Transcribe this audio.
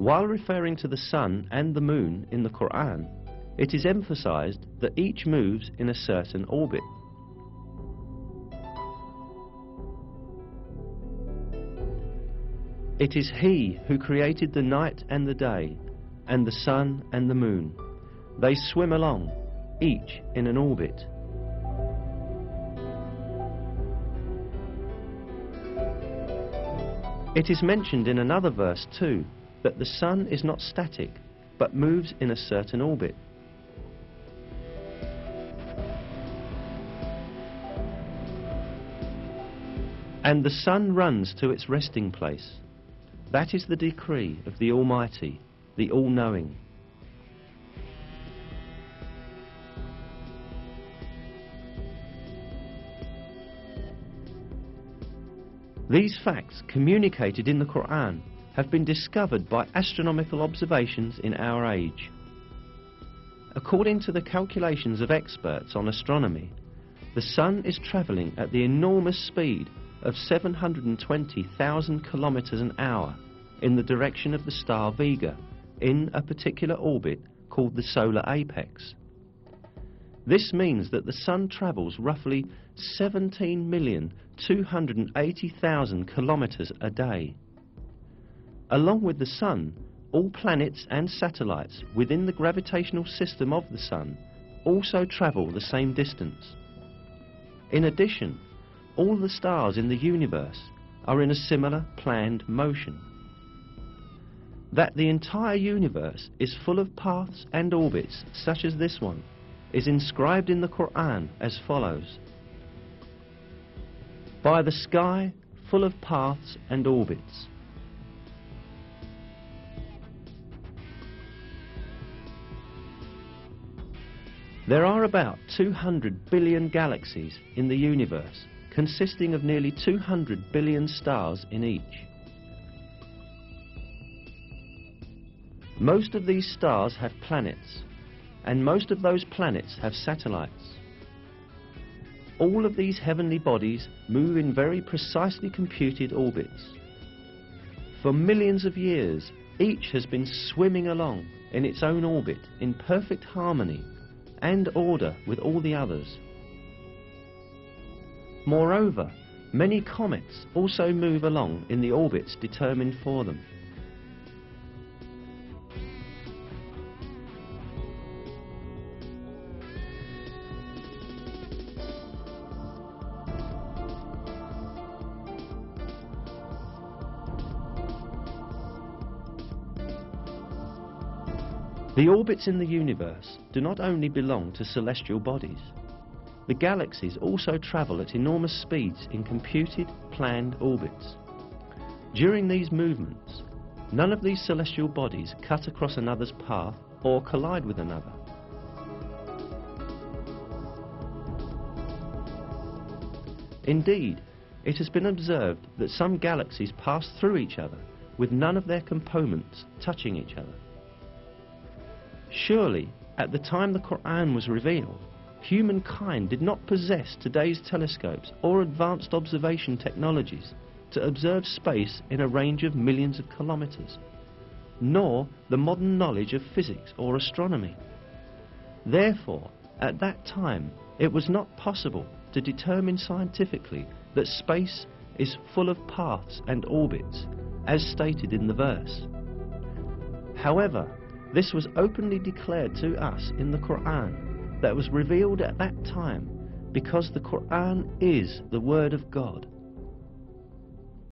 While referring to the sun and the moon in the Quran, it is emphasized that each moves in a certain orbit. It is He who created the night and the day, and the sun and the moon. They swim along, each in an orbit. It is mentioned in another verse too, that the sun is not static, but moves in a certain orbit. And the sun runs to its resting place. That is the decree of the Almighty, the All-Knowing. These facts communicated in the Quran have been discovered by astronomical observations in our age. According to the calculations of experts on astronomy, the sun is travelling at the enormous speed of 720,000 kilometers an hour in the direction of the star Vega in a particular orbit called the solar apex. This means that the sun travels roughly 17,280,000 kilometers a day. Along with the sun, all planets and satellites within the gravitational system of the sun also travel the same distance. In addition, all the stars in the universe are in a similar planned motion. That the entire universe is full of paths and orbits such as this one is inscribed in the Quran as follows: by the sky full of paths and orbits. There are about 200 billion galaxies in the universe, consisting of nearly 200 billion stars in each. Most of these stars have planets, and most of those planets have satellites. All of these heavenly bodies move in very precisely computed orbits. For millions of years, each has been swimming along in its own orbit in perfect harmony and order with all the others. Moreover, many comets also move along in the orbits determined for them. The orbits in the universe do not only belong to celestial bodies. The galaxies also travel at enormous speeds in computed, planned orbits. During these movements, none of these celestial bodies cut across another's path or collide with another. Indeed, it has been observed that some galaxies pass through each other with none of their components touching each other. Surely, at the time the Quran was revealed, humankind did not possess today's telescopes or advanced observation technologies to observe space in a range of millions of kilometers, nor the modern knowledge of physics or astronomy. Therefore, at that time, it was not possible to determine scientifically that space is full of paths and orbits, as stated in the verse. However, this was openly declared to us in the Quran that was revealed at that time, because the Quran is the Word of God,